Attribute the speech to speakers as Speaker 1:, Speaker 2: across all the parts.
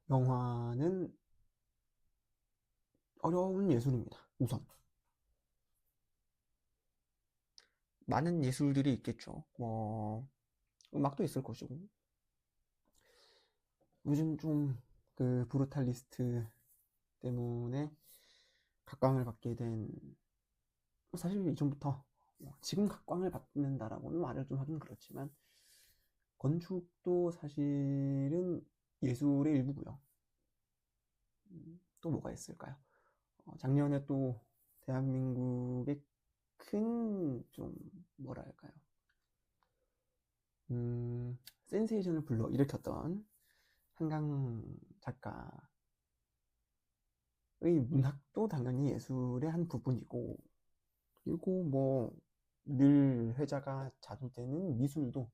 Speaker 1: 영화는 어려운 예술입니다. 우선 많은 예술들이 있겠죠. 뭐 음악도 있을 것이고, 요즘 좀 그 브루탈리스트 때문에 각광을 받게 된, 사실 이전부터 지금 각광을 받는다라고는 말을 좀 하긴 그렇지만, 건축도 사실은 예술의 일부고요. 또 뭐가 있을까요? 작년에 또 대한민국의 큰 좀 뭐랄까요, 센세이션을 불러일으켰던 한강 작가의 문학도 당연히 예술의 한 부분이고, 그리고 뭐 늘 회자가 자주 되는 미술도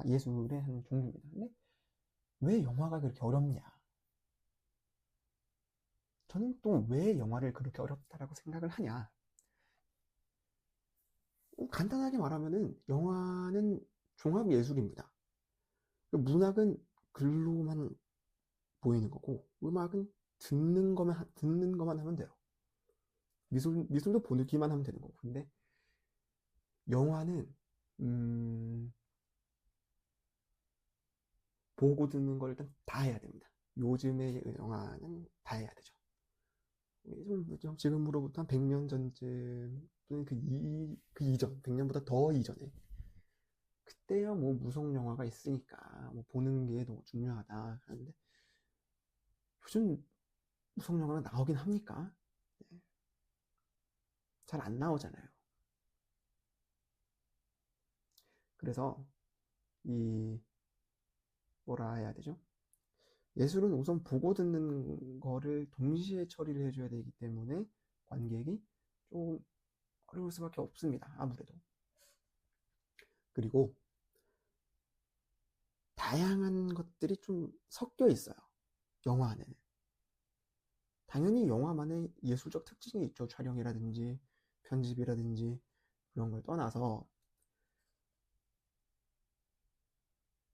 Speaker 1: 예술의 한 종류입니다. 근데 왜 영화가 그렇게 어렵냐? 저는 또 왜 영화를 그렇게 어렵다라고 생각을 하냐? 간단하게 말하면은 영화는 종합 예술입니다. 문학은 글로만 보이는 거고, 음악은 듣는 것만 하면 돼요. 미술도 보기만 하면 되는 거고. 근데 영화는 음, 보고 듣는 걸 일단 다 해야 됩니다. 요즘의 영화는 다 해야 되죠. 지금으로부터 한 100년 전쯤, 또는 그 이전, 100년보다 더 이전에, 그때야 뭐 무성 영화가 있으니까 뭐 보는 게 더 중요하다 하는데, 요즘 무성 영화가 나오긴 합니까? 네, 잘 안 나오잖아요. 그래서 이 뭐라 해야 되죠? 예술은 우선 보고 듣는 거를 동시에 처리를 해줘야 되기 때문에 관객이 좀 어려울 수밖에 없습니다. 아무래도. 그리고 다양한 것들이 좀 섞여 있어요. 영화 안에는. 당연히 영화만의 예술적 특징이 있죠. 촬영이라든지 편집이라든지 그런 걸 떠나서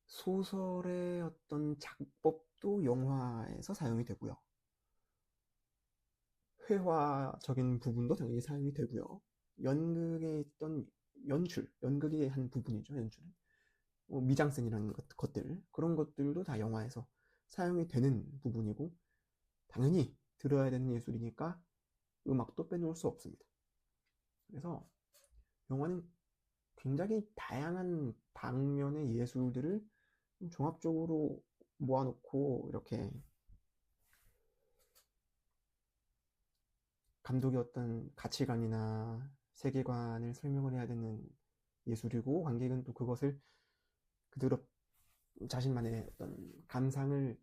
Speaker 1: 소설의 어떤 작법도 영화에서 사용이 되고요. 회화적인 부분도 당연히 사용이 되고요. 연극에 있던 연극의 한 부분이죠. 연출은. 미장센이라는 것들, 그런 것들도 다 영화에서 사용이 되는 부분이고, 당연히 들어야 되는 예술이니까 음악도 빼놓을 수 없습니다. 그래서 영화는 굉장히 다양한 방면의 예술들을 종합적으로 모아놓고 이렇게 감독의 어떤 가치관이나 세계관을 설명을 해야 되는 예술이고, 관객은 또 그것을 그대로 자신만의 어떤 감상을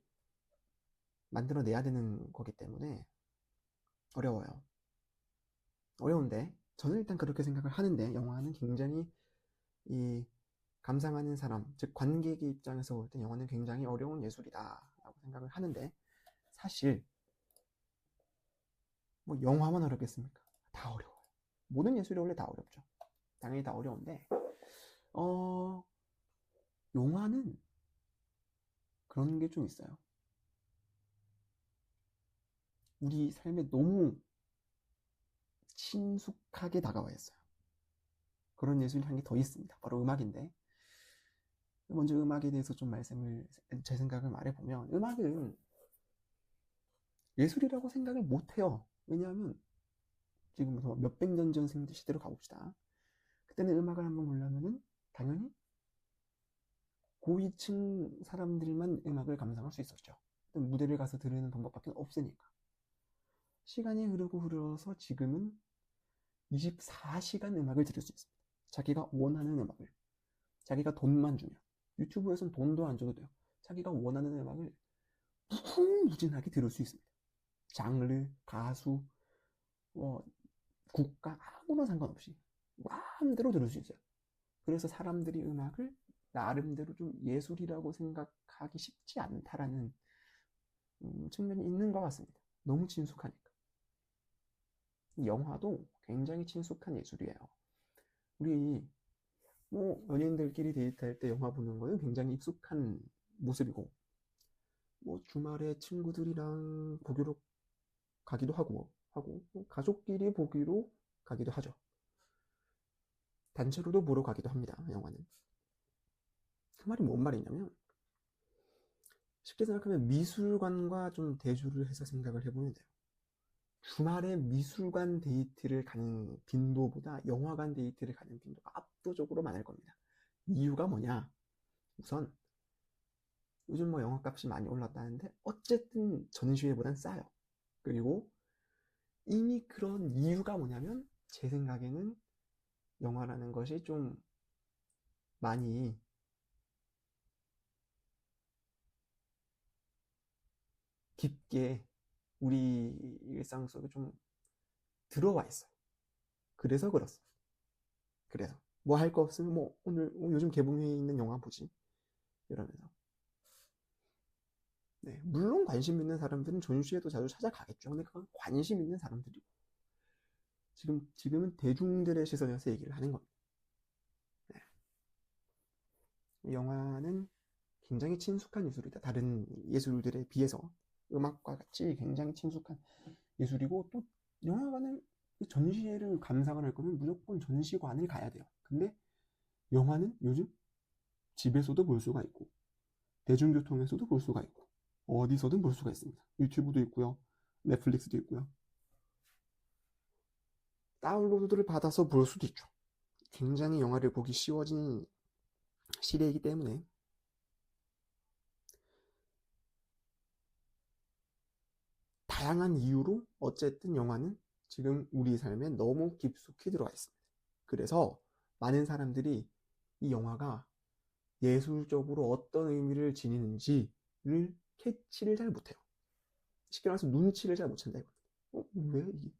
Speaker 1: 만들어내야 되는 거기 때문에 어려워요. 어려운데 저는 일단 그렇게 생각을 하는데, 영화는 굉장히 이 감상하는 사람, 즉 관객의 입장에서 볼 때 영화는 굉장히 어려운 예술이다라고 생각을 하는데, 사실 뭐 영화만 어렵겠습니까? 다 어려워요. 모든 예술이 원래 다 어렵죠. 당연히 다 어려운데, 어 영화는 그런 게 좀 있어요. 우리 삶에 너무 친숙하게 다가와 있어요. 그런 예술이 한 게 더 있습니다. 바로 음악인데, 먼저 음악에 대해서 좀 제 생각을 말해보면, 음악은 예술이라고 생각을 못해요. 왜냐하면 지금부터 몇백 년 전 시대로 가봅시다. 그때는 음악을 한번 보려면은 당연히 고위층 사람들만 음악을 감상할 수 있었죠. 무대를 가서 들으는 방법밖에 없으니까. 시간이 흐르고 흘러서 지금은 24시간 음악을 들을 수 있습니다. 자기가 원하는 음악을. 자기가 돈만 주면. 유튜브에선 돈도 안 줘도 돼요. 자기가 원하는 음악을 무궁무진하게 들을 수 있습니다. 장르, 가수, 뭐 국가 아무나 상관없이 마음대로 들을 수 있어요. 그래서 사람들이 음악을 나름대로 좀 예술이라고 생각하기 쉽지 않다라는 측면이 있는 것 같습니다. 너무 친숙하니까. 영화도 굉장히 친숙한 예술이에요. 우리 뭐 연인들끼리 데이트할 때 영화 보는 거는 굉장히 익숙한 모습이고, 뭐 주말에 친구들이랑 보기로 가기도 하고 뭐 가족끼리 보기로 가기도 하죠. 단체로도 보러 가기도 합니다. 영화는. 그 말이 뭔 말이냐면 쉽게 생각하면 미술관과 좀 대조를 해서 생각을 해보면 돼요. 주말에 미술관 데이트를 가는 빈도보다 영화관 데이트를 가는 빈도가 압도적으로 많을 겁니다. 이유가 뭐냐? 우선 요즘 뭐 영화값이 많이 올랐다는데 어쨌든 전시회보단 싸요. 그리고 이미 그런 이유가 뭐냐면 제 생각에는 영화라는 것이 좀 많이 깊게 우리 일상 속에 좀 들어와 있어요. 그래서 그렇습니다. 그래서 뭐 할 거 없으면 뭐 오늘 요즘 개봉해 있는 영화 보지 이러면서. 네, 물론 관심 있는 사람들은 전시회도 자주 찾아가겠죠. 근데 그건 관심 있는 사람들이고 지금은 대중들의 시선에서 얘기를 하는 겁니다. 네. 영화는 굉장히 친숙한 예술이다. 다른 예술들에 비해서 음악과 같이 굉장히 친숙한 예술이고 또 영화관을 전시회를 감상을 할 거면 무조건 전시관을 가야 돼요. 근데 영화는 요즘 집에서도 볼 수가 있고 대중교통에서도 볼 수가 있고 어디서든 볼 수가 있습니다. 유튜브도 있고요. 넷플릭스도 있고요. 다운로드를 받아서 볼 수도 있죠. 굉장히 영화를 보기 쉬워진 시대이기 때문에 다양한 이유로 어쨌든 영화는 지금 우리 삶에 너무 깊숙이 들어와 있습니다. 그래서 많은 사람들이 이 영화가 예술적으로 어떤 의미를 지니는지를 캐치를 잘 못해요. 쉽게 말해서 눈치를 잘 못 챈다 이거예요. 왜 이게?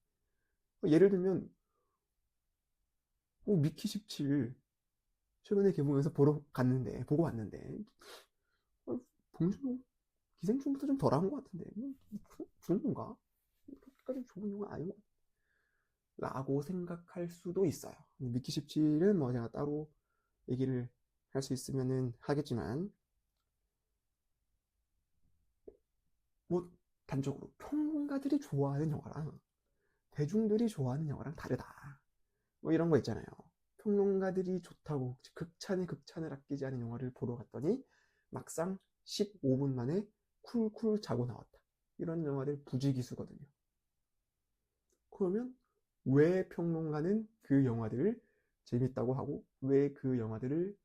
Speaker 1: 예를 들면 미키 17 최근에 개봉해서 보고 왔는데 봉준호 기생충부터 좀 덜한 것 같은데 그 정도인가? 그렇게까지 좋은 영화 아닌 것 같아. 라고 생각할 수도 있어요. 미키 17은 뭐 제가 따로 얘기를 할 수 있으면은 하겠지만 뭐 단적으로 평론가들이 좋아하는 영화랑 대중들이 좋아하는 영화랑 다르다. 뭐 이런 거 있잖아요. 평론가들이 좋다고 극찬에 극찬을 아끼지 않은 영화를 보러 갔더니 막상 15분 만에 쿨쿨 자고 나왔다. 이런 영화들 부지기수거든요. 그러면 왜 평론가는 그 영화들을 재밌다고 하고 왜 그 영화들을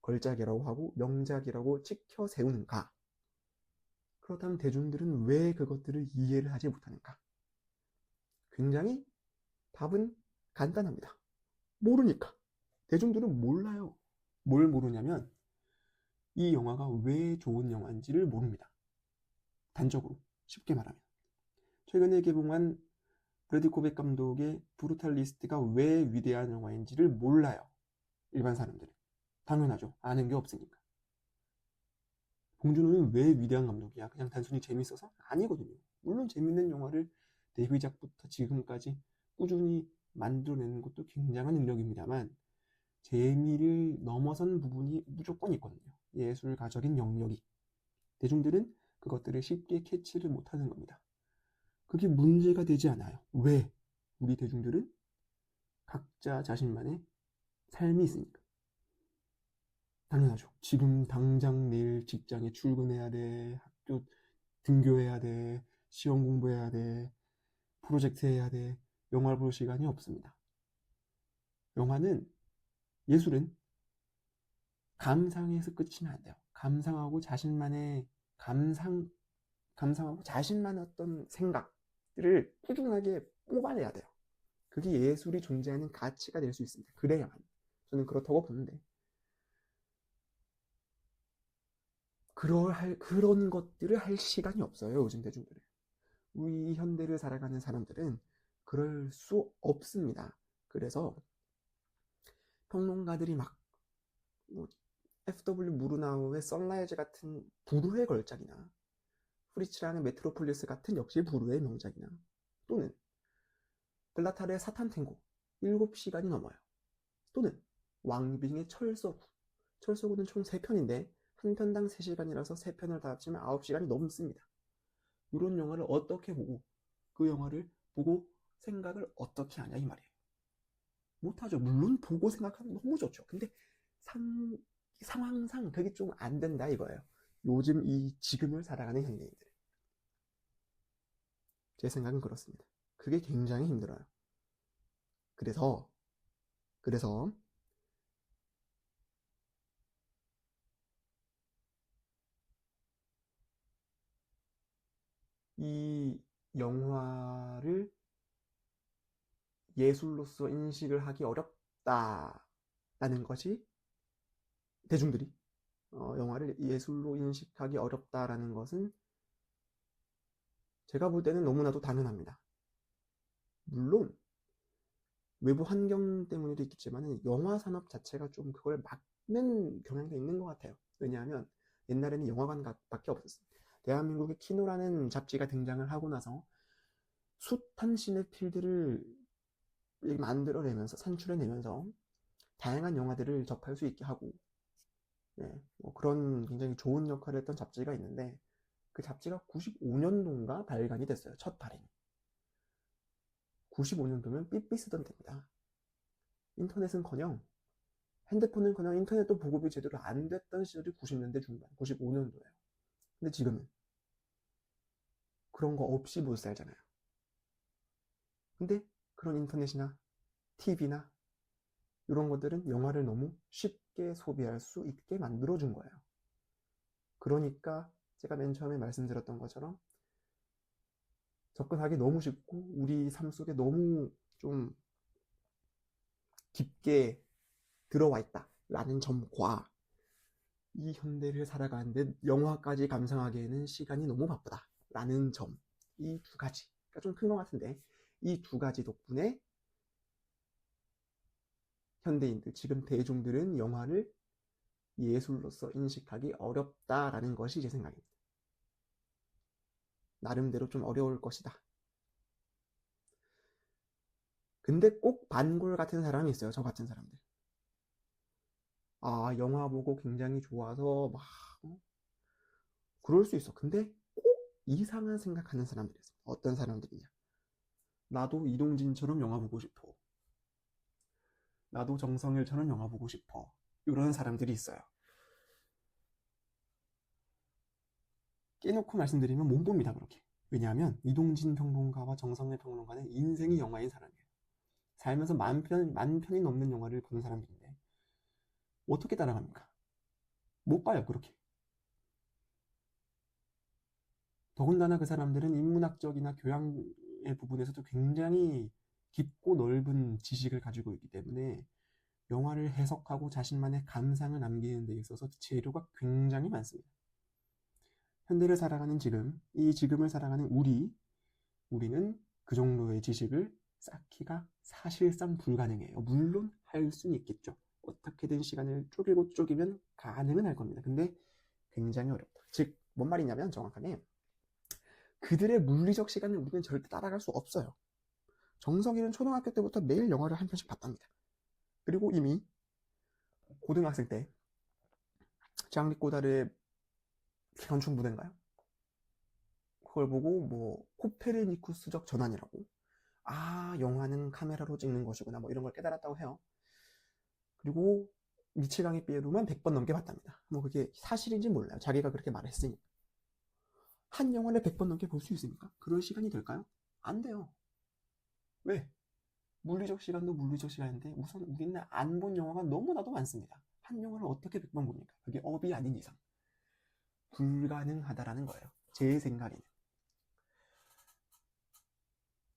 Speaker 1: 걸작이라고 하고 명작이라고 찍혀 세우는가? 그렇다면 대중들은 왜 그것들을 이해를 하지 못하는가? 굉장히 답은 간단합니다. 모르니까. 대중들은 몰라요. 뭘 모르냐면 이 영화가 왜 좋은 영화인지를 모릅니다. 단적으로 쉽게 말하면 최근에 개봉한 브래드 코백 감독의 브루탈리스트가 왜 위대한 영화인지를 몰라요. 일반 사람들은. 당연하죠. 아는 게 없으니까. 봉준호는 왜 위대한 감독이야? 그냥 단순히 재밌어서? 아니거든요. 물론 재밌는 영화를 데뷔작부터 지금까지 꾸준히 만들어내는 것도 굉장한 능력입니다만 재미를 넘어선 부분이 무조건 있거든요. 예술가적인 영역이. 대중들은 그것들을 쉽게 캐치를 못하는 겁니다. 그게 문제가 되지 않아요. 왜? 우리 대중들은 각자 자신만의 삶이 있으니까. 당연하죠. 지금 당장 내일 직장에 출근해야 돼. 학교 등교해야 돼. 시험 공부해야 돼. 프로젝트 해야 돼. 영화 볼 시간이 없습니다. 영화는 예술은 감상에서 끝이면 안 돼요. 감상하고 자신만의 감상하고 자신만의 어떤 생각들을 꾸준하게 뽑아내야 돼요. 그게 예술이 존재하는 가치가 될 수 있습니다. 그래야만. 저는 그렇다고 보는데. 그런 것들을 할 시간이 없어요, 요즘 대중들은. 우리 현대를 살아가는 사람들은 그럴 수 없습니다. 그래서 평론가들이 막 뭐 FW 무르나우의 선라이즈 같은 불후의 걸작이나 프리츠라는 메트로폴리스 같은 역시 불후의 명작이나 또는 블라타르의 사탄탱고 7시간이 넘어요. 또는 왕빙의 철서구. 철서구는 총 3편인데 한 편당 3시간이라서 3편을 다 합치면 9시간이 넘습니다. 이런 영화를 어떻게 보고 그 영화를 보고 생각을 어떻게 하냐 이 말이에요. 못하죠. 물론 보고 생각하면 너무 좋죠. 근데 상황상 그게 좀 안 된다 이거예요. 요즘 이 지금을 살아가는 현대인들. 제 생각은 그렇습니다. 그게 굉장히 힘들어요. 그래서 이 영화를 예술로서 인식을 하기 어렵다라는 것이 대중들이 영화를 예술로 인식하기 어렵다라는 것은 제가 볼 때는 너무나도 당연합니다. 물론 외부 환경 때문에도 있겠지만 영화 산업 자체가 좀 그걸 막는 경향도 있는 것 같아요. 왜냐하면 옛날에는 영화관밖에 없었어요. 대한민국의 키노라는 잡지가 등장을 하고 나서 숱한 시네필들을 만들어내면서 산출해내면서 다양한 영화들을 접할 수 있게 하고 뭐 그런 굉장히 좋은 역할을 했던 잡지가 있는데 그 잡지가 95년도인가 발간이 됐어요. 첫 발행이. 95년도면 삐삐 쓰던 때입니다. 인터넷은커녕 핸드폰은커녕 인터넷도 보급이 제대로 안 됐던 시절이 90년대 중반, 95년도예요. 근데 지금은 그런 거 없이 못 살잖아요. 근데 그런 인터넷이나 TV나 이런 것들은 영화를 너무 쉽게 소비할 수 있게 만들어준 거예요. 그러니까 제가 맨 처음에 말씀드렸던 것처럼 접근하기 너무 쉽고 우리 삶 속에 너무 좀 깊게 들어와 있다라는 점과 이 현대를 살아가는데 영화까지 감상하기에는 시간이 너무 바쁘다라는 점, 이 두 가지가 좀 큰 것 같은데 이 두 가지 덕분에 현대인들, 지금 대중들은 영화를 예술로서 인식하기 어렵다라는 것이 제 생각입니다. 나름대로 좀 어려울 것이다. 근데 꼭 반골 같은 사람이 있어요. 저 같은 사람들. 아, 영화 보고 굉장히 좋아서 막 그럴 수 있어. 근데 꼭 이상한 생각하는 사람들이 있어요. 어떤 사람들이냐? 나도 이동진처럼 영화 보고 싶어. 나도 정성일처럼 영화 보고 싶어. 이런 사람들이 있어요. 깨놓고 말씀드리면 못 봅니다, 그렇게. 왜냐하면 이동진 평론가와 정성일 평론가는 인생이 영화인 사람이에요. 살면서 만 편이 넘는 영화를 보는 사람들인데 어떻게 따라갑니까? 못 봐요, 그렇게. 더군다나 그 사람들은 인문학적이나 교양의 부분에서도 굉장히 깊고 넓은 지식을 가지고 있기 때문에 영화를 해석하고 자신만의 감상을 남기는 데 있어서 재료가 굉장히 많습니다. 현대를 살아가는 지금, 이 지금을 살아가는 우리는 그 정도의 지식을 쌓기가 사실상 불가능해요. 물론 할 수는 있겠죠. 어떻게든 시간을 쪼개면 가능은 할 겁니다. 근데 굉장히 어렵다. 즉, 뭔 말이냐면 정확하게 그들의 물리적 시간을 우리는 절대 따라갈 수 없어요. 정석이는 초등학교 때부터 매일 영화를 한 편씩 봤답니다. 그리고 이미 고등학생 때 장리 꼬다르의 현충 무대인가요? 그걸 보고 뭐 코페르니쿠스적 전환이라고 영화는 카메라로 찍는 것이구나 뭐 이런 걸 깨달았다고 해요. 그리고 미치광이 삐에로만 100번 넘게 봤답니다. 뭐 그게 사실인지 몰라요. 자기가 그렇게 말했으니까. 한 영화를 100번 넘게 볼 수 있습니까? 그럴 시간이 될까요? 안 돼요. 왜? 물리적 시간도 물리적 시간인데 우선 우리는 안 본 영화가 너무나도 많습니다. 한 영화를 어떻게 100번 봅니까? 그게 업이 아닌 이상 불가능하다라는 거예요. 제 생각에는.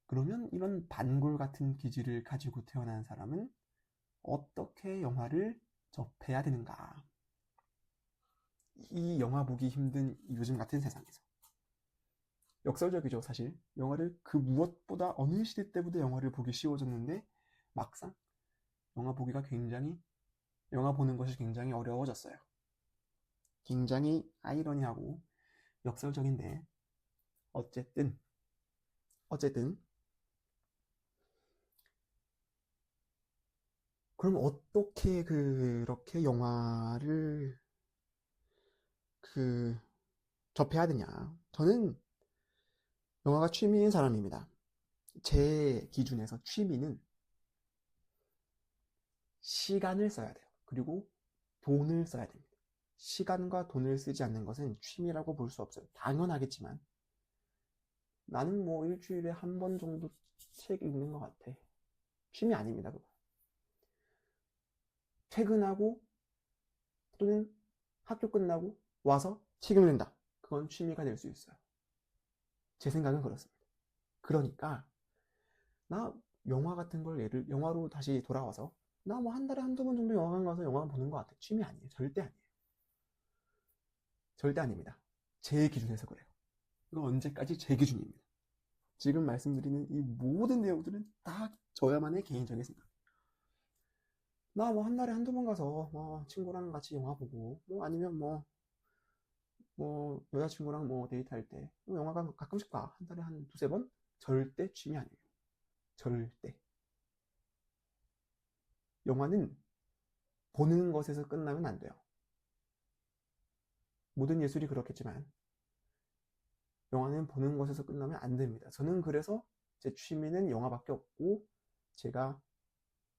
Speaker 1: 그러면 이런 반골 같은 기질을 가지고 태어난 사람은 어떻게 영화를 접해야 되는가? 이 영화 보기 힘든 요즘 같은 세상에서. 역설적이죠, 사실. 영화를 그 무엇보다 어느 시대 때보다 영화를 보기 쉬워졌는데 막상 영화 보는 것이 굉장히 어려워졌어요. 굉장히 아이러니하고 역설적인데 어쨌든 그럼 어떻게 그렇게 영화를 접해야 되냐? 저는 영화가 취미인 사람입니다. 제 기준에서 취미는 시간을 써야 돼요. 그리고 돈을 써야 됩니다. 시간과 돈을 쓰지 않는 것은 취미라고 볼 수 없어요. 당연하겠지만 나는 뭐 일주일에 한 번 정도 책 읽는 것 같아. 취미 아닙니다, 그거. 퇴근하고 또는 학교 끝나고 와서 책 읽는다. 그건 취미가 될 수 있어요. 제 생각은 그렇습니다. 그러니까 나 영화 같은 걸 영화로 다시 돌아와서 나 뭐 한 달에 한두 번 정도 영화관 가서 영화 보는 것 같아. 취미 아니에요. 절대 아니에요. 절대 아닙니다. 제 기준에서 그래요. 이거 언제까지 제 기준입니다. 지금 말씀드리는 이 모든 내용들은 다 저야만의 개인적인 생각. 나 뭐 한 달에 한두 번 가서 뭐 친구랑 같이 영화 보고 뭐 아니면 뭐 여자친구랑 뭐 데이트할 때 영화관 가끔씩 가. 한 달에 한 두세 번? 절대 취미 아니에요. 절대. 영화는 보는 것에서 끝나면 안 돼요. 모든 예술이 그렇겠지만 영화는 보는 것에서 끝나면 안 됩니다. 저는 그래서 제 취미는 영화밖에 없고 제가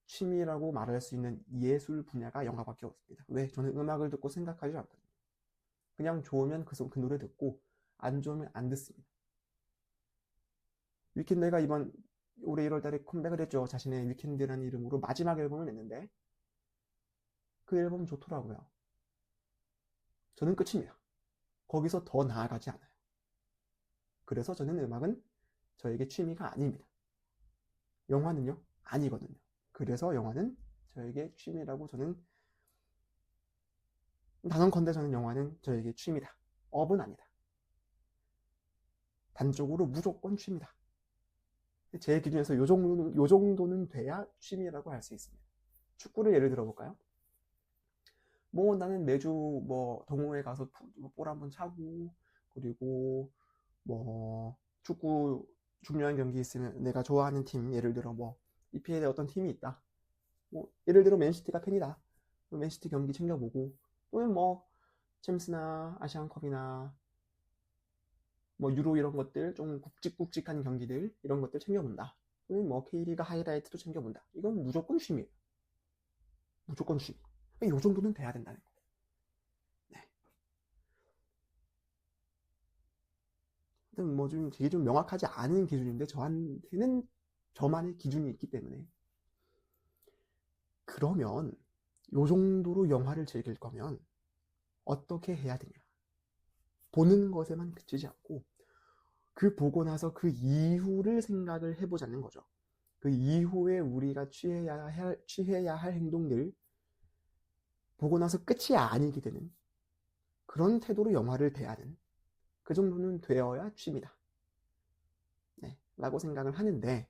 Speaker 1: 취미라고 말할 수 있는 예술 분야가 영화밖에 없습니다. 왜? 저는 음악을 듣고 생각하지 않거든요. 그냥 좋으면 그 노래 듣고 안 좋으면 안 듣습니다. 위켄드가 이번 올해 1월달에 컴백을 했죠. 자신의 위켄드라는 이름으로 마지막 앨범을 냈는데 그 앨범 좋더라고요. 저는 끝입니다. 거기서 더 나아가지 않아요. 그래서 저는 음악은 저에게 취미가 아닙니다. 영화는요? 아니거든요. 그래서 영화는 저에게 취미라고 저는 단언컨대 저는 영화는 저에게 취미다. 업은 아니다. 단적으로 무조건 취미다. 제 기준에서 요 정도는 돼야 취미라고 할 수 있습니다. 축구를 예를 들어볼까요? 뭐 나는 매주 뭐 동호회 가서 볼 한번 차고 그리고 뭐 축구 중요한 경기 있으면 내가 좋아하는 팀 예를 들어 뭐 EPL에 어떤 팀이 있다. 뭐 예를 들어 맨시티가 팬이다. 맨시티 경기 챙겨보고 또는 뭐 챔스나 아시안컵이나 뭐 유로 이런 것들 좀 굵직굵직한 경기들 이런 것들 챙겨본다. 또는 뭐 K리그 하이라이트도 챙겨본다. 이건 무조건 취미예요. 무조건 취미. 이 정도는 돼야 된다는 거. 네. 뭐 좀 되게 좀 명확하지 않은 기준인데 저한테는 저만의 기준이 있기 때문에 그러면 요 정도로 영화를 즐길 거면 어떻게 해야 되냐? 보는 것에만 그치지 않고 그 보고 나서 그 이후를 생각을 해보자는 거죠. 그 이후에 우리가 취해야 할 행동들 보고 나서 끝이 아니게 되는 그런 태도로 영화를 대하는 그 정도는 되어야 취미다. 네, 라고 생각을 하는데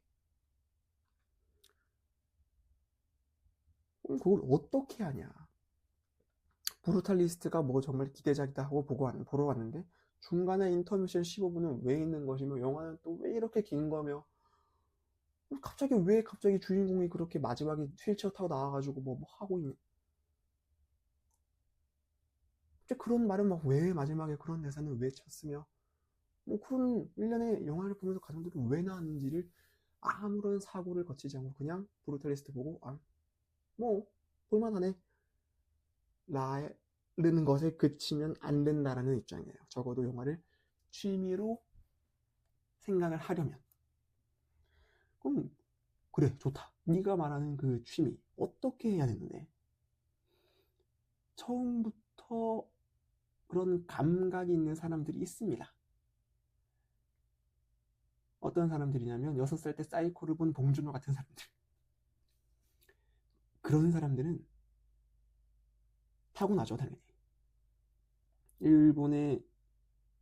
Speaker 1: 그걸 어떻게 하냐? 브루탈리스트가 뭐 정말 기대작이다 하고 보러 왔는데 중간에 인터미션 15분은 왜 있는 것이며 영화는 또 왜 이렇게 긴 거며 갑자기 주인공이 그렇게 마지막에 휠체어 타고 나와가지고 뭐 하고 있는 그런 말은 막 왜 마지막에 그런 대사는 왜 쳤으며 뭐 그런 일련의 영화를 보면서 가정들이 왜 나왔는지를 아무런 사고를 거치지 않고 그냥 브루탈리스트 보고 뭐 볼만하네 라는 것에 그치면 안 된다라는 입장이에요. 적어도 영화를 취미로 생각을 하려면 그럼 그래 좋다. 네가 말하는 그 취미 어떻게 해야 되는데 처음부터 그런 감각이 있는 사람들이 있습니다. 어떤 사람들이냐면 6살 때 사이코를 본 봉준호 같은 사람들. 그런 사람들은 타고나죠 당연히. 일본의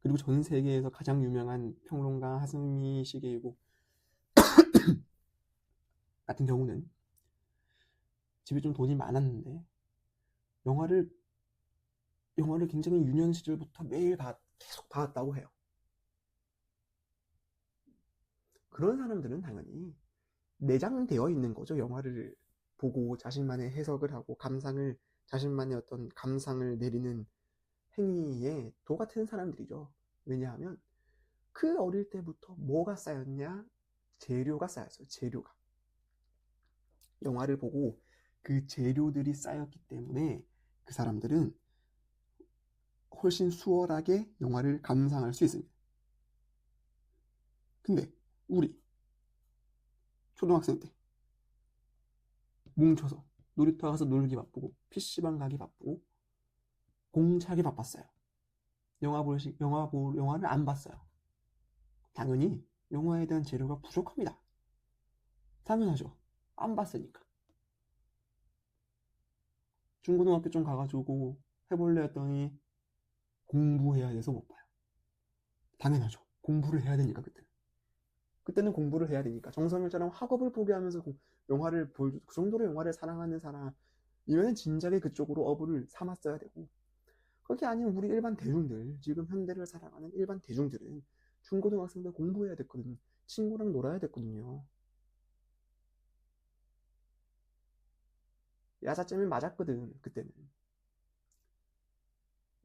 Speaker 1: 그리고 전 세계에서 가장 유명한 평론가 하스미 시게이고 같은 경우는 집에 좀 돈이 많았는데 영화를 굉장히 유년 시절부터 매일 계속 봤다고 해요. 그런 사람들은 당연히 내장되어 있는 거죠. 영화를 보고 자신만의 해석을 하고 자신만의 어떤 감상을 내리는 행위에 도 같은 사람들이죠. 왜냐하면 그 어릴 때부터 뭐가 쌓였냐? 재료가 쌓였어요. 재료가. 영화를 보고 그 재료들이 쌓였기 때문에 그 사람들은 훨씬 수월하게 영화를 감상할 수 있습니다. 근데 우리 초등학생 때 뭉쳐서 놀이터 가서 놀기 바쁘고 PC방 가기 바쁘고 공차기 바빴어요. 영화를 안 봤어요. 당연히 영화에 대한 재료가 부족합니다. 당연하죠. 안 봤으니까. 중고등학교 좀 가가지고 해볼래 했더니 공부해야 돼서 못 봐요. 당연하죠. 공부를 해야 되니까 그때는 공부를 해야 되니까. 정성일처럼 학업을 포기하면서 영화를 볼, 그 정도로 영화를 사랑하는 사람이면 진작에 그쪽으로 어부를 삼았어야 되고, 그게 아니면 우리 일반 대중들, 지금 현대를 살아가는 일반 대중들은 중고등학생들 공부해야 됐거든요. 친구랑 놀아야 됐거든요. 야자잼이 맞았거든, 그때는.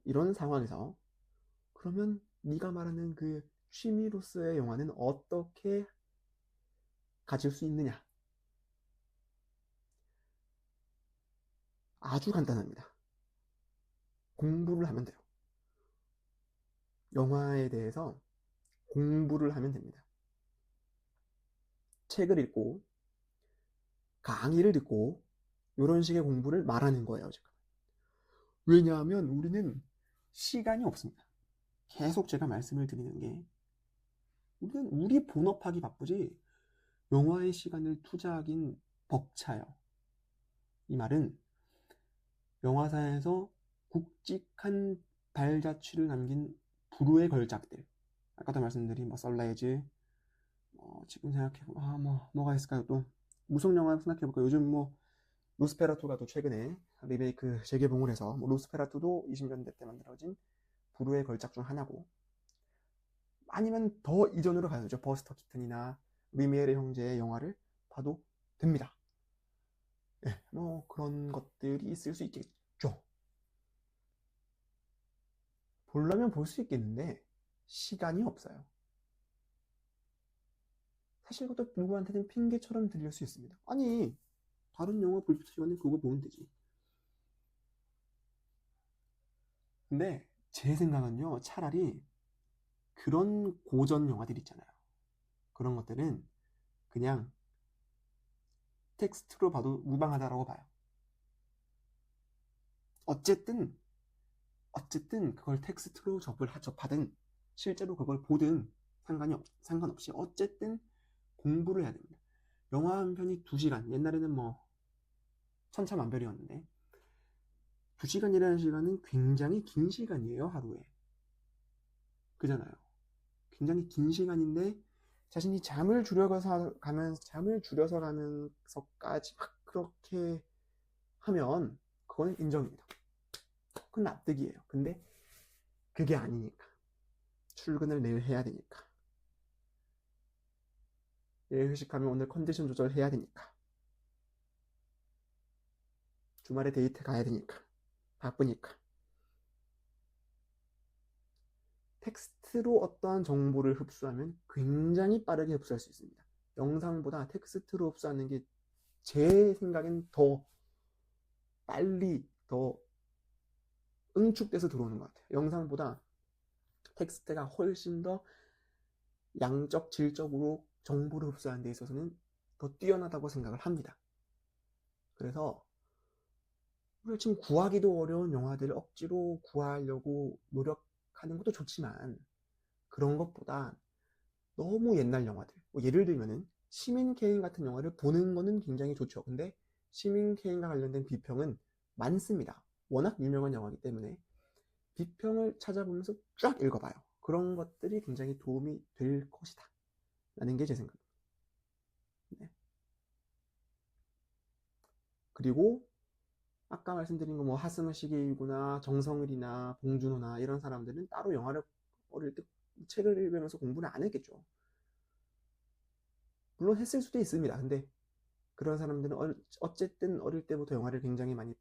Speaker 1: 이런 상황에서 그러면 네가 말하는 그 취미로서의 영화는 어떻게 가질 수 있느냐? 아주 간단합니다. 공부를 하면 돼요. 영화에 대해서 공부를 하면 됩니다. 책을 읽고 강의를 듣고 이런 식의 공부를 말하는 거예요, 지금. 왜냐하면 우리는 시간이 없습니다. 계속 제가 말씀을 드리는 게 우리는 우리 본업하기 바쁘지 영화의 시간을 투자하긴 벅차요. 이 말은 영화사에서 굵직한 발자취를 남긴 불후의 걸작들, 아까도 말씀드린 뭐 선라이즈, 지금 생각해보면 뭐가 있을까요? 또 무속 영화 생각해볼까요? 요즘 뭐 노스페라투가 또 최근에 리메이크 재개봉을 해서 뭐 노스페라투도 20년대 때 만들어진 불후의 걸작 중 하나고, 아니면 더 이전으로 가야 되죠. 버스터 키튼이나 리미엘의 형제의 영화를 봐도 됩니다. 네, 뭐 그런 것들이 있을 수 있겠죠. 보려면 볼 수 있겠는데 시간이 없어요. 사실 그것도 누구한테는 핑계처럼 들릴 수 있습니다. 아니, 다른 영화 볼 시간에 그거 보면 되지. 근데 제 생각은요, 차라리 그런 고전 영화들 있잖아요. 그런 것들은 그냥 텍스트로 봐도 무방하다라고 봐요. 어쨌든 그걸 텍스트로 접하든 실제로 그걸 보든 상관없이 어쨌든 공부를 해야 됩니다. 영화 한 편이 2시간, 옛날에는 뭐 천차만별이었는데 2시간이라는 시간은 굉장히 긴 시간이에요, 하루에. 그잖아요. 굉장히 긴 시간인데 자신이 잠을 줄여서 가면서까지 막 그렇게 하면 그거는 인정입니다. 그건 납득이에요. 근데 그게 아니니까. 출근을 내일 해야 되니까. 내일 회식하면 오늘 컨디션 조절해야 되니까. 주말에 데이트 가야 되니까. 바쁘니까. 텍스트로 어떠한 정보를 흡수하면 굉장히 빠르게 흡수할 수 있습니다. 영상보다 텍스트로 흡수하는 게 제 생각엔 더 빨리 더 응축돼서 들어오는 것 같아요. 영상보다 텍스트가 훨씬 더 양적, 질적으로 정보를 흡수하는 데 있어서는 더 뛰어나다고 생각을 합니다. 그래서 우리가 지금 구하기도 어려운 영화들을 억지로 구하려고 노력하는 것도 좋지만 그런 것보다 너무 옛날 영화들, 뭐 예를 들면은 시민 케인 같은 영화를 보는 거는 굉장히 좋죠. 근데 시민 케인과 관련된 비평은 많습니다. 워낙 유명한 영화이기 때문에 비평을 찾아보면서 쫙 읽어봐요. 그런 것들이 굉장히 도움이 될 것이다 라는 게 제 생각입니다. 네. 그리고 아까 말씀드린 거 뭐 하스마 시게이구나 정성을이나 봉준호나 이런 사람들은 따로 영화를 어릴 때 책을 읽으면서 공부를 안 했겠죠. 물론 했을 수도 있습니다. 근데 그런 사람들은 어쨌든 어릴 때부터 영화를 굉장히 많이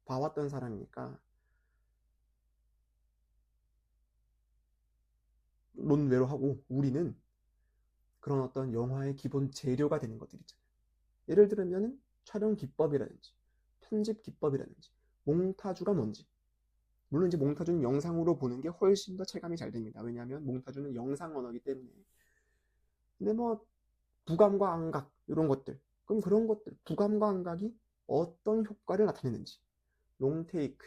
Speaker 1: 봐왔던 사람이니까 논외로 하고 우리는 그런 어떤 영화의 기본 재료가 되는 것들 있잖아요. 예를 들면 촬영 기법이라든지 편집 기법이라든지 몽타주가 뭔지. 물론 이제 몽타주는 영상으로 보는 게 훨씬 더 체감이 잘 됩니다. 왜냐하면 몽타주는 영상 언어이기 때문에. 근데 뭐 부감과 안각 이런 것들, 그럼 그런 것들 부감과 안각이 어떤 효과를 나타내는지, 롱테이크,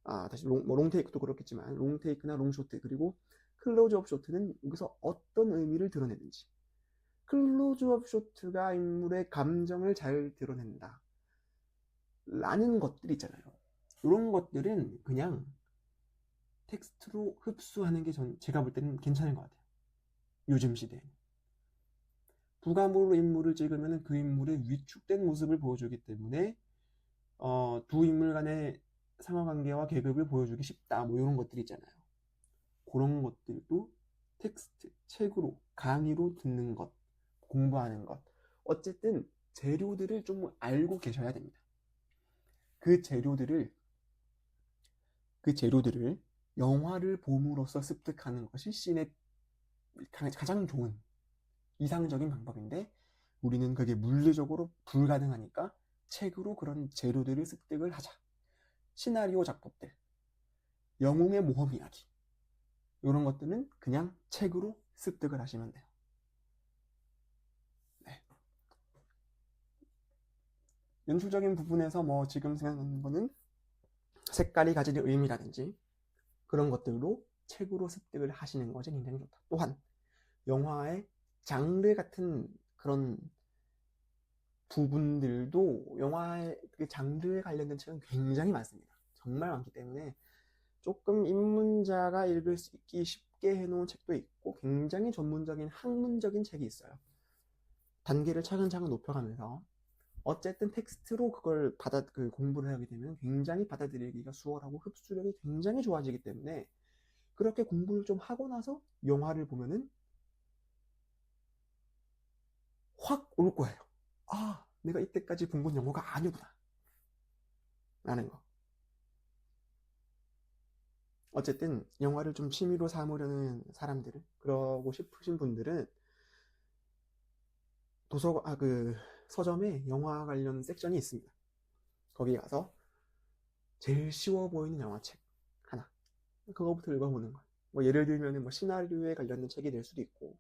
Speaker 1: 다시 롱테이크도 그렇겠지만 롱테이크나 롱쇼트, 그리고 클로즈업 쇼트는 여기서 어떤 의미를 드러내는지, 클로즈업 쇼트가 인물의 감정을 잘 드러낸다 라는 것들 있잖아요. 이런 것들은 그냥 텍스트로 흡수하는 게 제가 볼 때는 괜찮은 것 같아요. 요즘 시대에는 부감으로 인물을 찍으면 그 인물의 위축된 모습을 보여주기 때문에 두 인물 간의 상하관계와 계급을 보여주기 쉽다, 뭐 이런 것들이 있잖아요. 그런 것들도 텍스트, 책으로, 강의로 듣는 것, 공부하는 것, 어쨌든 재료들을 좀 알고 계셔야 됩니다. 그 재료들을 영화를 봄으로써 습득하는 것이 씬의 가장 좋은 이상적인 방법인데, 우리는 그게 물리적으로 불가능하니까 책으로 그런 재료들을 습득을 하자. 시나리오 작법들, 영웅의 모험 이야기, 이런 것들은 그냥 책으로 습득을 하시면 돼요. 네. 연출적인 부분에서 뭐 지금 생각나는 거는 색깔이 가지는 의미라든지 그런 것들로 책으로 습득을 하시는 것이 굉장히 좋다. 또한 영화의 장르 같은 그런 부분들도 영화의 그 장르에 관련된 책은 굉장히 많습니다. 정말 많기 때문에 조금 입문자가 읽을 수 있기 쉽게 해놓은 책도 있고 굉장히 전문적인 학문적인 책이 있어요. 단계를 차근차근 높여가면서 어쨌든 텍스트로 그걸 공부를 하게 되면 굉장히 받아들이기가 수월하고 흡수력이 굉장히 좋아지기 때문에 그렇게 공부를 좀 하고 나서 영화를 보면은 확 올 거예요. 내가 이때까지 본 건 영화가 아니구나 라는 거. 어쨌든 영화를 좀 취미로 삼으려는 사람들은, 그러고 싶으신 분들은 서점에 영화 관련 섹션이 있습니다. 거기 가서 제일 쉬워 보이는 영화책 하나, 그거부터 읽어보는 거예요. 뭐 예를 들면 뭐 시나리오에 관련된 책이 될 수도 있고,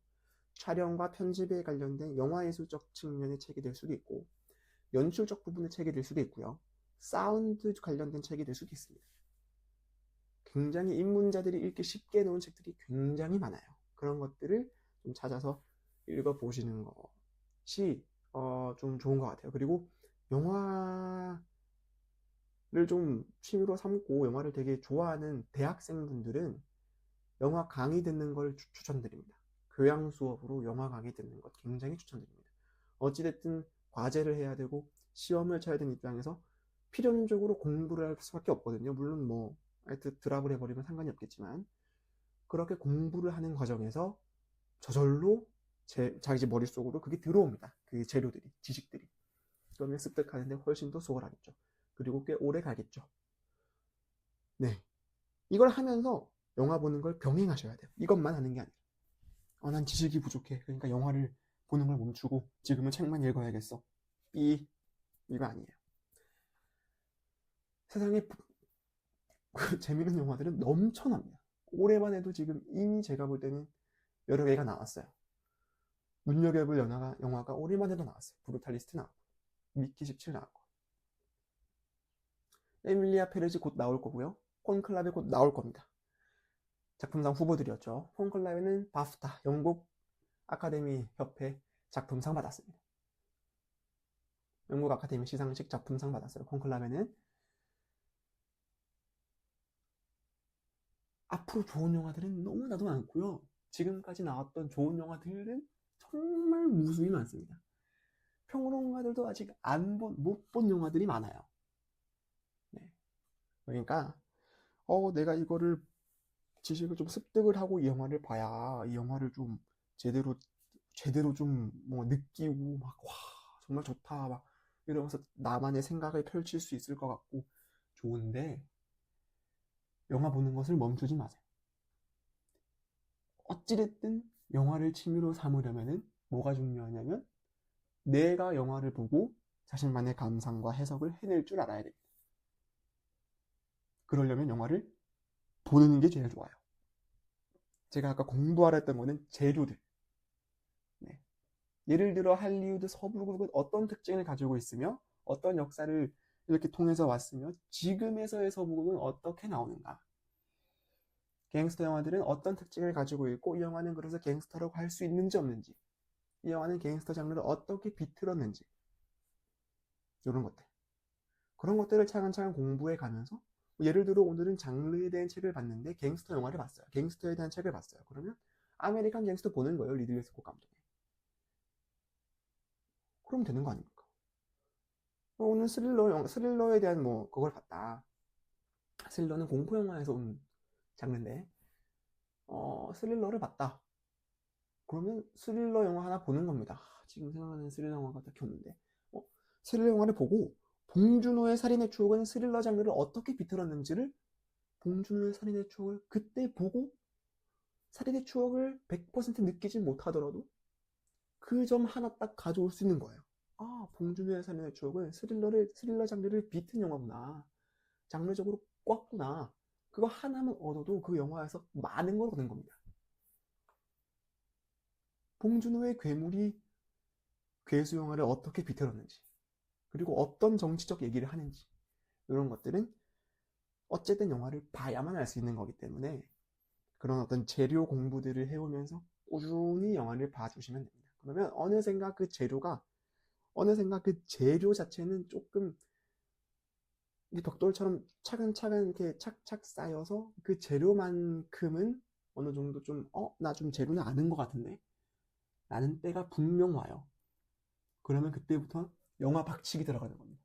Speaker 1: 촬영과 편집에 관련된 영화예술적 측면의 책이 될 수도 있고, 연출적 부분의 책이 될 수도 있고요, 사운드 관련된 책이 될 수도 있습니다. 굉장히 입문자들이 읽기 쉽게 놓은 책들이 굉장히 많아요. 그런 것들을 좀 찾아서 읽어보시는 것이 좀 좋은 것 같아요. 그리고 영화를 좀 취미로 삼고 영화를 되게 좋아하는 대학생분들은 영화 강의 듣는 걸 추천드립니다. 교양 수업으로 영화 강의 듣는 것 굉장히 추천드립니다. 어찌됐든 과제를 해야 되고 시험을 쳐야 되는 입장에서 필연적으로 공부를 할 수밖에 없거든요. 물론 뭐 하여튼 드랍을 해버리면 상관이 없겠지만, 그렇게 공부를 하는 과정에서 저절로 자기 머릿속으로 그게 들어옵니다. 그 재료들이, 지식들이. 그러면 습득하는데 훨씬 더 수월하겠죠. 그리고 꽤 오래 가겠죠. 네, 이걸 하면서 영화 보는 걸 병행하셔야 돼요. 이것만 하는 게 아니라 난 지식이 부족해, 그러니까 영화를 보는 걸 멈추고 지금은 책만 읽어야겠어, 이거 아니에요. 세상에 재밌는 영화들은 넘쳐납니다. 올해만 해도 지금 이미 제가 볼 때는 여러 개가 나왔어요. 눈여겨볼 영화가 올해만 해도 나왔어요. 브루탈리스트 나왔고, 미키 17 나왔고, 에밀리아 페레즈 곧 나올 거고요, 콘클라베 곧 나올 겁니다. 작품상 후보들이었죠. 콘클라베는 바프타, 영국 아카데미 협회 작품상 받았습니다. 영국 아카데미 시상식 작품상 받았어요. 콘클라베는. 앞으로 좋은 영화들은 너무나도 많고요. 지금까지 나왔던 좋은 영화들은 정말 무수히 많습니다. 평론가들도 아직 못 본 영화들이 많아요. 네. 그러니까 내가 이거를 지식을 좀 습득을 하고 이 영화를 봐야 이 영화를 좀 제대로 좀 뭐 느끼고 막 와 정말 좋다 막 이러면서 나만의 생각을 펼칠 수 있을 것 같고 좋은데, 영화 보는 것을 멈추지 마세요. 어찌됐든 영화를 취미로 삼으려면은 뭐가 중요하냐면 내가 영화를 보고 자신만의 감상과 해석을 해낼 줄 알아야 됩니다. 그러려면 영화를 보는 게 제일 좋아요. 제가 아까 공부하라 했던 거는 재료들. 네. 예를 들어 할리우드 서부극은 어떤 특징을 가지고 있으며 어떤 역사를 이렇게 통해서 왔으며 지금에서의 서부극은 어떻게 나오는가. 갱스터 영화들은 어떤 특징을 가지고 있고 이 영화는 그래서 갱스터라고 할 수 있는지 없는지, 이 영화는 갱스터 장르를 어떻게 비틀었는지, 이런 것들. 그런 것들을 차근차근 공부해 가면서 예를 들어 오늘은 장르에 대한 책을 봤는데 갱스터 영화를 봤어요. 갱스터에 대한 책을 봤어요. 그러면 아메리칸 갱스터 보는 거예요. 리들리 스콧 감독의. 그럼 되는 거 아닙니까? 오늘 스릴러에 대한 뭐 그걸 봤다. 스릴러는 공포 영화에서 온 장르인데 스릴러를 봤다. 그러면 스릴러 영화 하나 보는 겁니다. 지금 생각나는 스릴러 영화가 딱히 없는데 스릴러 영화를 보고 봉준호의 살인의 추억은 스릴러 장르를 어떻게 비틀었는지를 봉준호의 살인의 추억을 그때 보고 살인의 추억을 100% 느끼지 못하더라도 그 점 하나 딱 가져올 수 있는 거예요. 아, 봉준호의 살인의 추억은 스릴러 장르를 비튼 영화구나. 장르적으로 꽉구나. 그거 하나만 얻어도 그 영화에서 많은 걸 얻는 겁니다. 봉준호의 괴물이 괴수 영화를 어떻게 비틀었는지, 그리고 어떤 정치적 얘기를 하는지, 이런 것들은 어쨌든 영화를 봐야만 알 수 있는 거기 때문에 그런 어떤 재료 공부들을 해오면서 꾸준히 영화를 봐주시면 됩니다. 그러면 어느샌가 그 재료 자체는 조금 벽돌처럼 차근차근 이렇게 착착 쌓여서 그 재료만큼은 어느 정도 좀, 나 좀 재료는 아는 것 같은데? 라는 때가 분명 와요. 그러면 그때부터 영화 박치기 들어가는 겁니다.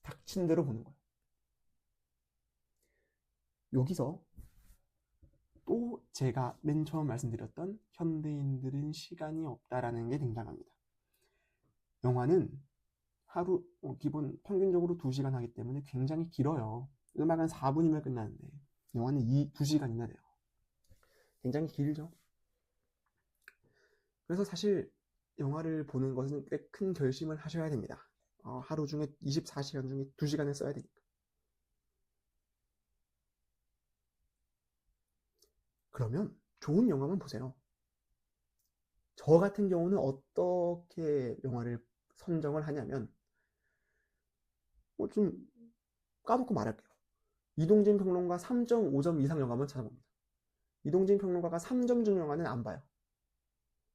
Speaker 1: 닥친 대로 보는 거예요. 여기서 또 제가 맨 처음 말씀드렸던 현대인들은 시간이 없다라는 게 등장합니다. 영화는 하루 기본 평균적으로 2시간 하기 때문에 굉장히 길어요. 음악은 4분이면 끝나는데 영화는 2시간이나 돼요. 굉장히 길죠. 그래서 사실 영화를 보는 것은 꽤 큰 결심을 하셔야 됩니다. 하루 중에 24시간 중에 2시간을 써야 되니까. 그러면 좋은 영화만 보세요. 저 같은 경우는 어떻게 영화를 선정을 하냐면 좀 까놓고 말할게요. 이동진 평론가 3.5점 이상 영화만 찾아봅니다. 이동진 평론가가 3점 준 영화는 안 봐요.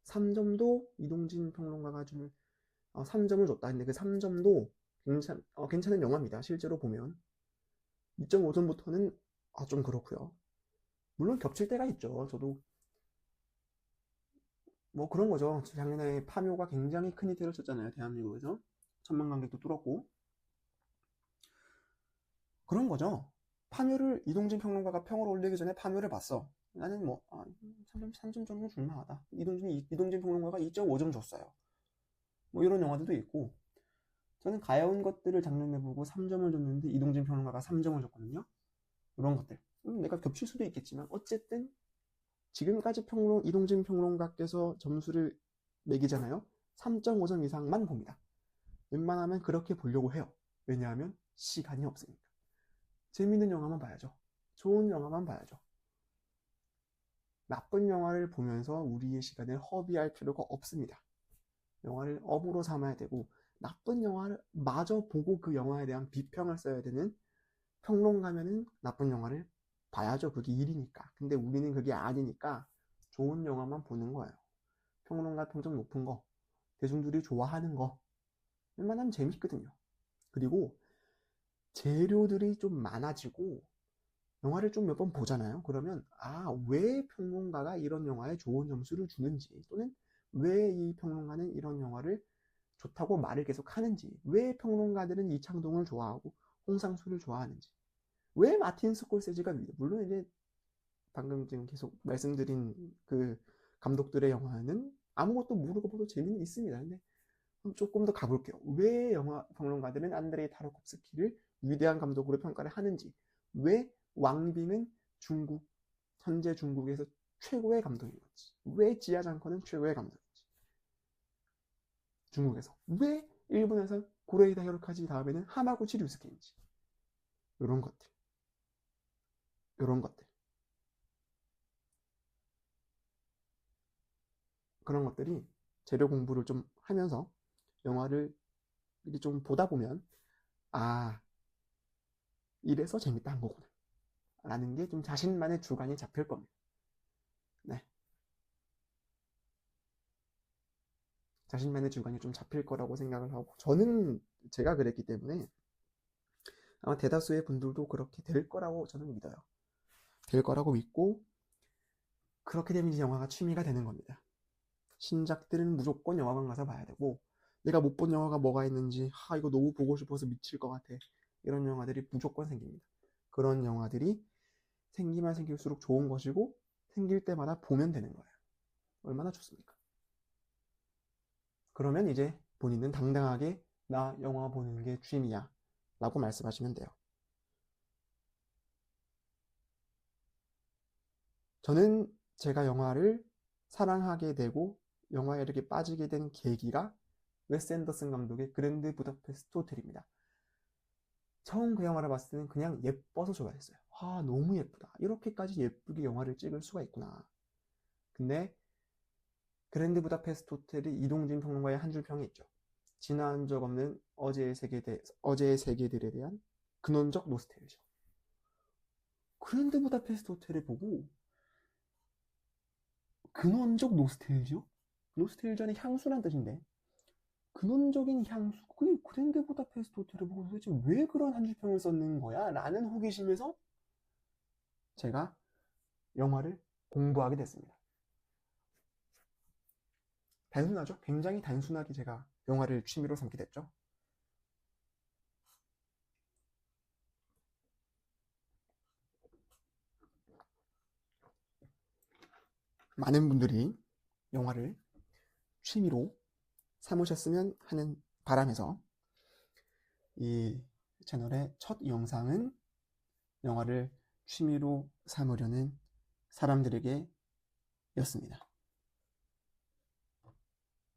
Speaker 1: 3점도 이동진 평론가가 준 3점을 줬다. 근데 그 3점도 괜찮은 영화입니다. 실제로 보면 2.5점부터는 좀 그렇고요. 물론 겹칠 때가 있죠. 저도 뭐 그런 거죠. 작년에 파묘가 굉장히 큰 히트를 쳤잖아요. 대한민국에서 1,000만 관객도 뚫었고 그런 거죠. 파묘를 이동진 평론가가 평을 올리기 전에 파묘를 봤어. 나는 뭐 3점 정도 줄만하다. 이동진 평론가가 2.5점 줬어요. 뭐 이런 영화들도 있고 저는 가여운 것들을 작년에 보고 3점을 줬는데 이동진 평론가가 3점을 줬거든요. 이런 것들 내가 겹칠 수도 있겠지만 어쨌든 지금까지 이동진 평론가께서 점수를 매기잖아요. 3.5점 이상만 봅니다. 웬만하면 그렇게 보려고 해요. 왜냐하면 시간이 없으니까. 재밌는 영화만 봐야죠. 좋은 영화만 봐야죠. 나쁜 영화를 보면서 우리의 시간을 허비할 필요가 없습니다. 영화를 업으로 삼아야 되고 나쁜 영화를 마저 보고 그 영화에 대한 비평을 써야 되는 평론가면은 나쁜 영화를 봐야죠. 그게 일이니까. 근데 우리는 그게 아니니까 좋은 영화만 보는 거예요. 평론가 평점 높은 거, 대중들이 좋아하는 거 웬만하면 재밌거든요. 그리고 재료들이 좀 많아지고 영화를 좀 몇 번 보잖아요. 그러면 왜 평론가가 이런 영화에 좋은 점수를 주는지 또는 왜 이 평론가는 이런 영화를 좋다고 말을 계속 하는지, 왜 평론가들은 이창동을 좋아하고 홍상수를 좋아하는지, 왜 마틴 스콜세지가 물론 이제 방금 지금 계속 말씀드린 그 감독들의 영화는 아무것도 모르고 봐도 재미는 있습니다. 근데 조금 더 가볼게요. 왜 영화 평론가들은 안드레이 타르코프스키를 위대한 감독으로 평가를 하는지, 왜 왕비는 현재 중국에서 최고의 감독이었지. 왜 지아장커는 최고의 감독이었지. 중국에서 왜 일본에서 고레이다 히로카즈 다음에는 하마구치 류스케인지. 이런 것들. 그런 것들이 재료 공부를 좀 하면서 영화를 이렇게 좀 보다 보면 이래서 재밌다 한 거구나 라는 게 좀 자신만의 주관이 잡힐 겁니다. 네. 자신만의 주관이 좀 잡힐 거라고 생각을 하고, 저는 제가 그랬기 때문에 아마 대다수의 분들도 그렇게 될 거라고 저는 믿어요. 될 거라고 믿고, 그렇게 되면 이제 영화가 취미가 되는 겁니다. 신작들은 무조건 영화관 가서 봐야 되고, 내가 못 본 영화가 뭐가 있는지, 이거 너무 보고 싶어서 미칠 것 같아, 이런 영화들이 무조건 생깁니다. 그런 영화들이 생기면 생길수록 좋은 것이고, 생길 때마다 보면 되는 거예요. 얼마나 좋습니까? 그러면 이제 본인은 당당하게 나 영화 보는 게 취미야 라고 말씀하시면 돼요. 저는 제가 영화를 사랑하게 되고 영화에 이렇게 빠지게 된 계기가 웨스 앤더슨 감독의 그랜드 부다페스트 호텔입니다. 처음 그 영화를 봤을 때는 그냥 예뻐서 좋아했어요. 너무 예쁘다. 이렇게까지 예쁘게 영화를 찍을 수가 있구나. 근데 그랜드 부다페스트 호텔이 이동진 평론가의 한 줄 평이 있죠. 지나간 적 없는 어제의 세계들에 대한 근원적 노스텔지아. 그랜드 부다페스트 호텔을 보고 근원적 노스텔지아? 노스텔지아는 향수란 뜻인데 근원적인 향수, 그게 그랜드 부다페스트 호텔을 보고 도대체 왜 그런 한 줄평을 썼는 거야? 라는 호기심에서 제가 영화를 공부하게 됐습니다. 단순하죠? 굉장히 단순하게 제가 영화를 취미로 삼게 됐죠. 많은 분들이 영화를 취미로 삼으셨으면 하는 바람에서 이 채널의 첫 영상은 영화를 취미로 삼으려는 사람들에게 였습니다.